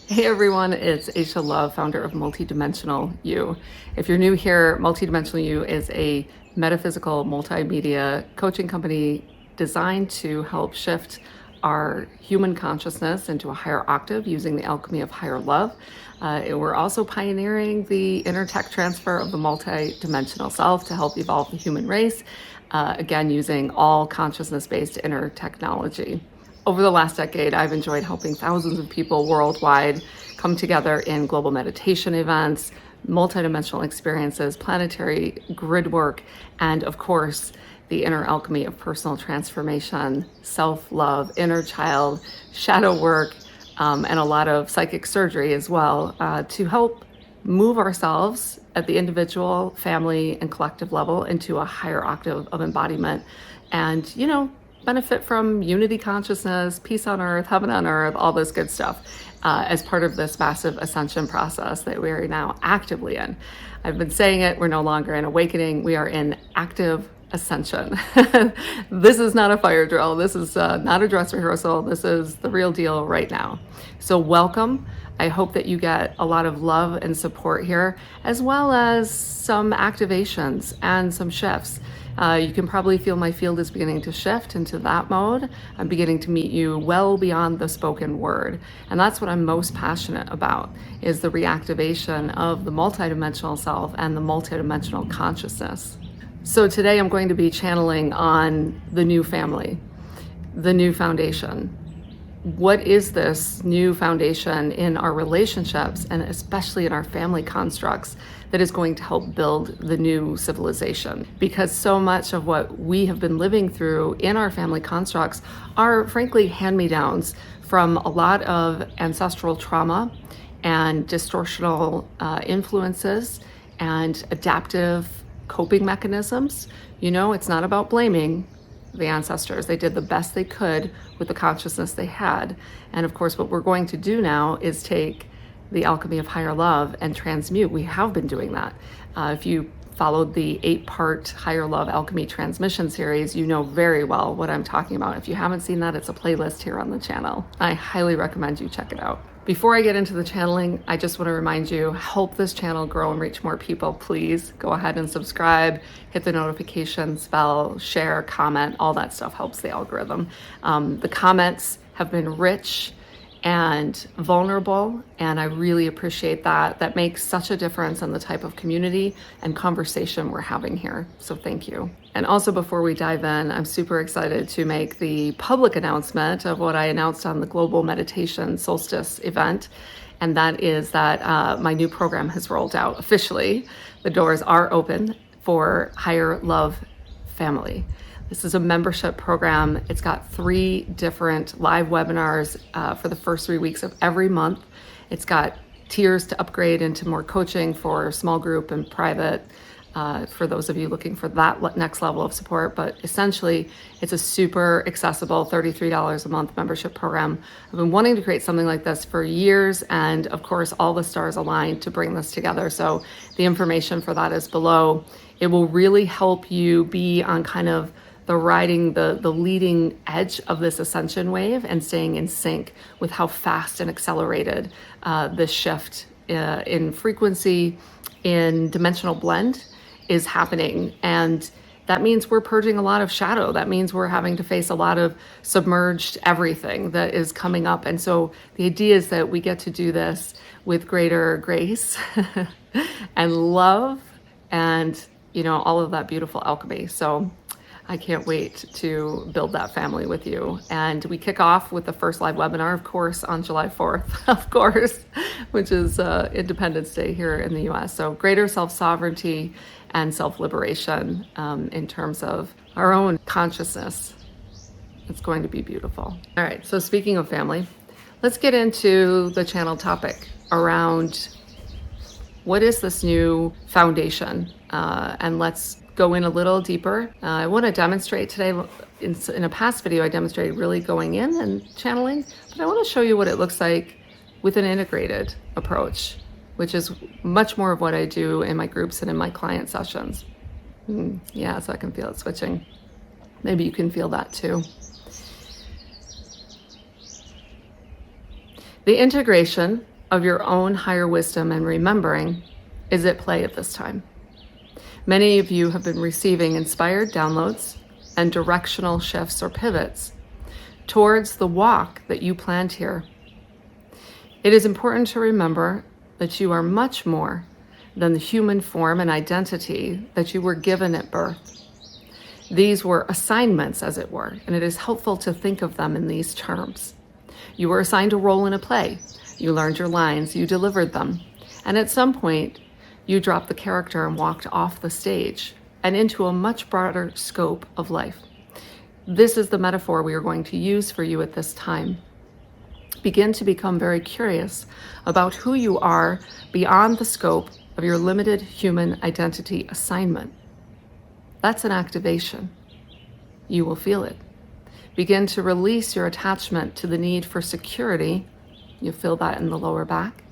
Hey everyone, it's Aisha Love, founder of Multidimensional You. If you're new here, Multidimensional You is a metaphysical multimedia coaching company designed to help shift our human consciousness into a higher octave using the alchemy of higher love. We're also pioneering the inner tech transfer of the multidimensional self to help evolve the human race, again, using all consciousness-based inner technology. Over the last decade, I've enjoyed helping thousands of people worldwide come together in global meditation events, multidimensional experiences, planetary grid work, and of course, the inner alchemy of personal transformation, self-love, inner child, shadow work, and a lot of psychic surgery as well, to help move ourselves at the individual, family, and collective level into a higher octave of embodiment. And, benefit from unity consciousness, peace on earth, heaven on earth, all this good stuff as part of this massive ascension process that we are now actively in. I've been saying it, we're no longer in awakening, we are in active ascension. This is not a fire drill, this is not a dress rehearsal, this is the real deal right now. So welcome. I hope that you get a lot of love and support here, as well as some activations and some shifts. You can probably feel my field is beginning to shift into that mode. I'm beginning to meet you well beyond the spoken word. And that's what I'm most passionate about, is the reactivation of the multidimensional self and the multidimensional consciousness. So today I'm going to be channeling on the new family, the new foundation. What is this new foundation in our relationships and especially in our family constructs that is going to help build the new civilization? Because so much of what we have been living through in our family constructs are frankly hand-me-downs from a lot of ancestral trauma and distortional influences and adaptive coping mechanisms. It's not about blaming the ancestors. They did the best they could with the consciousness they had. And of course, what we're going to do now is take the alchemy of higher love and transmute. We have been doing that. If you followed the 8-part higher love alchemy transmission series, you know very well what I'm talking about. If you haven't seen that, it's a playlist here on the channel. I highly recommend you check it out. Before I get into the channeling, I just want to remind you, help this channel grow and reach more people. Please go ahead and subscribe, hit the notifications bell, share, comment, all that stuff helps the algorithm. The comments have been rich and vulnerable, and I really appreciate that. That makes such a difference in the type of community and conversation we're having here. So thank you. And also, before we dive in, I'm super excited to make the public announcement of what I announced on the Global Meditation Solstice event. And that is that my new program has rolled out officially. The doors are open for Higher Love Family. This is a membership program. It's got 3 different live webinars for the first 3 weeks of every month. It's got tiers to upgrade into more coaching for small group and private, for those of you looking for that next level of support. But essentially, it's a super accessible $33 a month membership program. I've been wanting to create something like this for years, and of course, all the stars aligned to bring this together. So the information for that is below. It will really help you be on kind of the leading edge of this ascension wave and staying in sync with how fast and accelerated this shift in frequency, in dimensional blend is happening. And that means we're purging a lot of shadow. That means we're having to face a lot of submerged everything that is coming up. And so the idea is that we get to do this with greater grace and love and, all of that beautiful alchemy. So I can't wait to build that family with you. And we kick off with the first live webinar, of course, on July 4th, of course, which is Independence Day here in the US. So greater self-sovereignty and self-liberation in terms of our own consciousness. It's going to be beautiful. All right, so speaking of family, let's get into the channel topic around what is this new foundation? And let's go in a little deeper. I want to demonstrate today, in a past video, I demonstrated really going in and channeling, but I want to show you what it looks like with an integrated approach, which is much more of what I do in my groups and in my client sessions. Yeah, so I can feel it switching. Maybe you can feel that too. The integration of your own higher wisdom and remembering is at play at this time. Many of you have been receiving inspired downloads and directional shifts or pivots towards the walk that you planned here. It is important to remember that you are much more than the human form and identity that you were given at birth. These were assignments, as it were, and it is helpful to think of them in these terms. You were assigned a role in a play. You learned your lines, you delivered them, and at some point, you dropped the character and walked off the stage and into a much broader scope of life. This is the metaphor we are going to use for you at this time. Begin to become very curious about who you are beyond the scope of your limited human identity assignment. That's an activation. You will feel it. Begin to release your attachment to the need for security. You feel that in the lower back,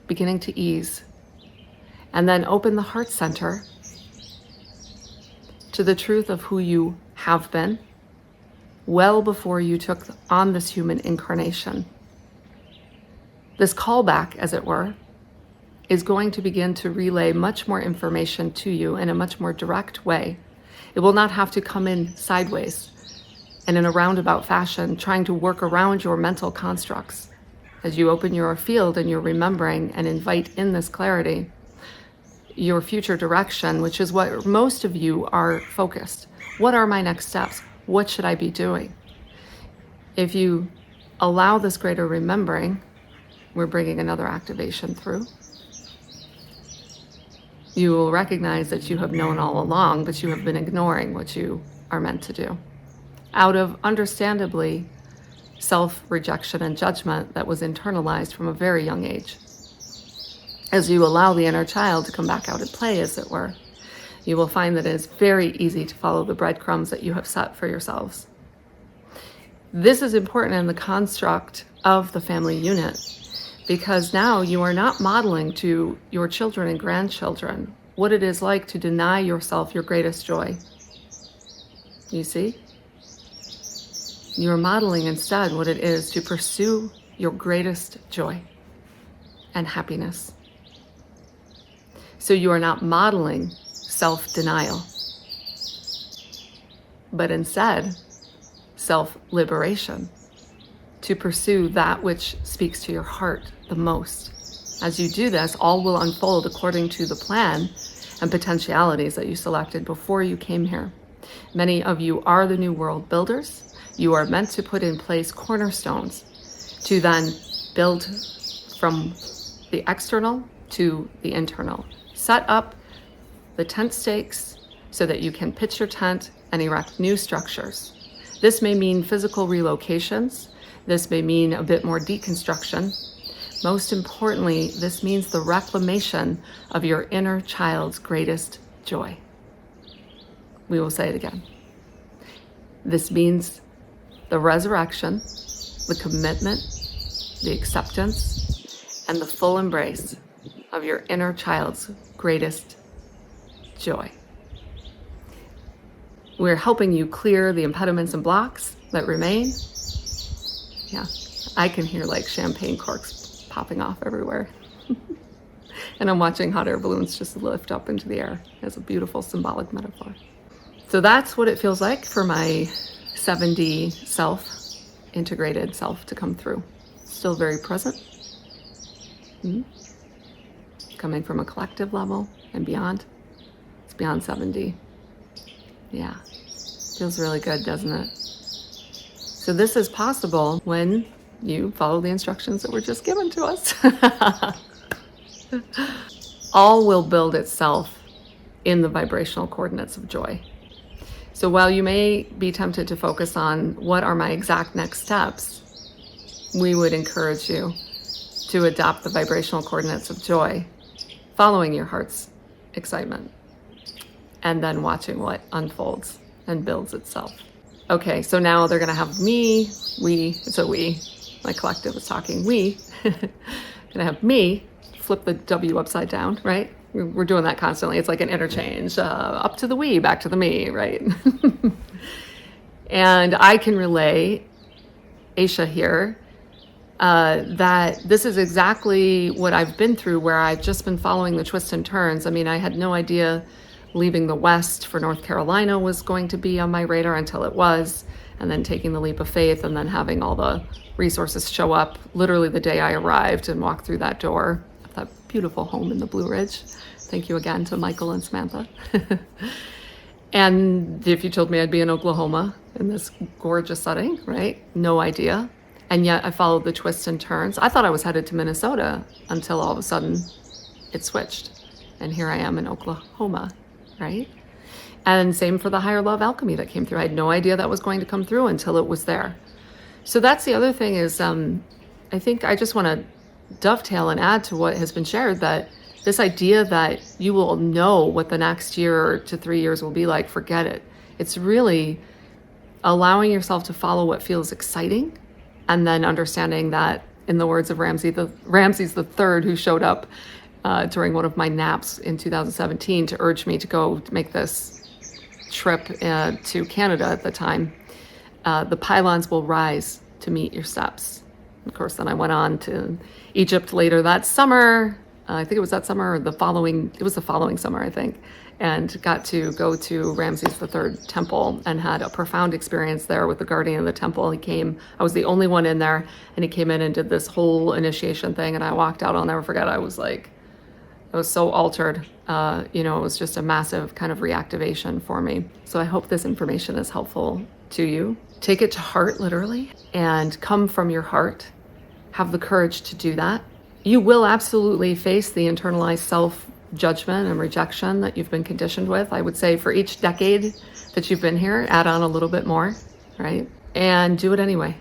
beginning to ease. And then open the heart center to the truth of who you have been well before you took on this human incarnation. This callback, as it were, is going to begin to relay much more information to you in a much more direct way. It will not have to come in sideways and in a roundabout fashion, trying to work around your mental constructs. As you open your field and you're remembering and invite in this clarity, your future direction, which is what most of you are focused. What are my next steps? What should I be doing? If you allow this greater remembering, we're bringing another activation through. You will recognize that you have known all along, but you have been ignoring what you are meant to do. Out of, understandably, self-rejection and judgment that was internalized from a very young age. As you allow the inner child to come back out and play, as it were, you will find that it is very easy to follow the breadcrumbs that you have set for yourselves. This is important in the construct of the family unit, because now you are not modeling to your children and grandchildren what it is like to deny yourself your greatest joy. You see? You are modeling instead what it is to pursue your greatest joy and happiness. So you are not modeling self-denial, but instead self-liberation to pursue that which speaks to your heart the most. As you do this, all will unfold according to the plan and potentialities that you selected before you came here. Many of you are the new world builders. You are meant to put in place cornerstones to then build from the external to the internal. Set up the tent stakes so that you can pitch your tent and erect new structures. This may mean physical relocations. This may mean a bit more deconstruction. Most importantly, this means the reclamation of your inner child's greatest joy. We will say it again. This means the resurrection, the commitment, the acceptance, and the full embrace of your inner child's greatest joy. We're helping you clear the impediments and blocks that remain. Yeah, I can hear like champagne corks popping off everywhere. And I'm watching hot air balloons just lift up into the air as a beautiful symbolic metaphor. So that's what it feels like for my 7D self, integrated self, to come through. Still very present. Coming from a collective level and beyond. It's beyond 7D. Yeah, feels really good, doesn't it? So this is possible when you follow the instructions that were just given to us. All will build itself in the vibrational coordinates of joy. So while you may be tempted to focus on what are my exact next steps, we would encourage you to adopt the vibrational coordinates of joy, following your heart's excitement, and then watching what unfolds and builds itself. Okay, so now they're gonna have me, my collective is talking, gonna have me flip the W upside down, right? We're doing that constantly. It's like an interchange, up to the we, back to the me, right? And I can relay, Aisha here, that this is exactly what I've been through, where I've just been following the twists and turns. I mean, I had no idea leaving the West for North Carolina was going to be on my radar until it was, and then taking the leap of faith and then having all the resources show up literally the day I arrived and walked through that door of that beautiful home in the Blue Ridge. Thank you again to Michael and Samantha. And if you told me I'd be in Oklahoma in this gorgeous setting, right? No idea. And yet I followed the twists and turns. I thought I was headed to Minnesota until all of a sudden it switched. And here I am in Oklahoma, right? And same for the higher love alchemy that came through. I had no idea that was going to come through until it was there. So that's the other thing is, I think I just want to dovetail and add to what has been shared, that this idea that you will know what the next year to 3 years will be like, forget it. It's really allowing yourself to follow what feels exciting, and then understanding that, in the words of Ramses III, who showed up during one of my naps in 2017 to urge me to go make this trip to Canada at the time, the pylons will rise to meet your steps. Of course, then I went on to Egypt later that summer. I think it was that summer or it was the following summer, I think, and got to go to Ramses III temple and had a profound experience there with the guardian of the temple. I was the only one in there, and he came in and did this whole initiation thing, and I walked out, I'll never forget, I was so altered. It was just a massive kind of reactivation for me. So I hope this information is helpful to you. Take it to heart, literally, and come from your heart. Have the courage to do that. You will absolutely face the internalized self-judgment and rejection that you've been conditioned with. I would say for each decade that you've been here, add on a little bit more, right? And do it anyway.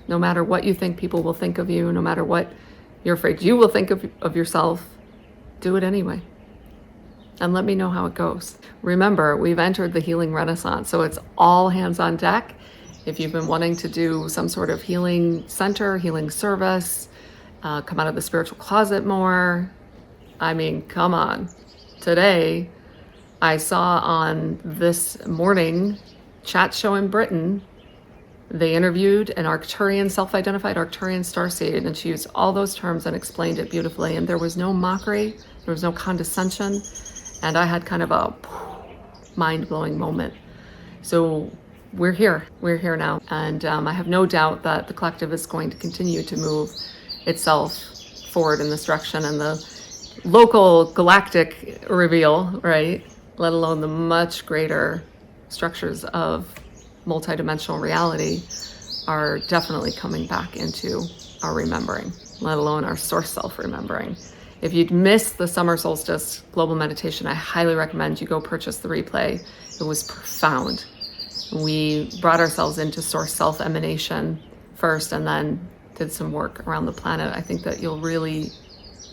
No matter what you think people will think of you, no matter what you're afraid you will think of yourself, do it anyway. And let me know how it goes. Remember, we've entered the healing renaissance, so it's all hands on deck. If you've been wanting to do some sort of healing center, healing service, come out of the spiritual closet more, I mean, come on. Today, I saw on this morning chat show in Britain, they interviewed an Arcturian, self-identified Arcturian starseed, and she used all those terms and explained it beautifully. And there was no mockery, there was no condescension, and I had kind of a mind-blowing moment. So we're here now. And I have no doubt that the collective is going to continue to move itself forward in this direction, and the local galactic reveal, right? Let alone the much greater structures of multidimensional reality are definitely coming back into our remembering, let alone our source self remembering. If you'd missed the summer solstice global meditation, I highly recommend you go purchase the replay. It was profound. We brought ourselves into source self emanation first, and then did some work around the planet. I think that you'll really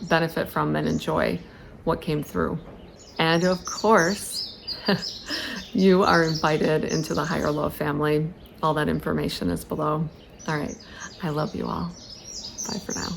benefit from and enjoy what came through. And of course, you are invited into the higher love family. All that information is below. All right. I love you all. Bye for now.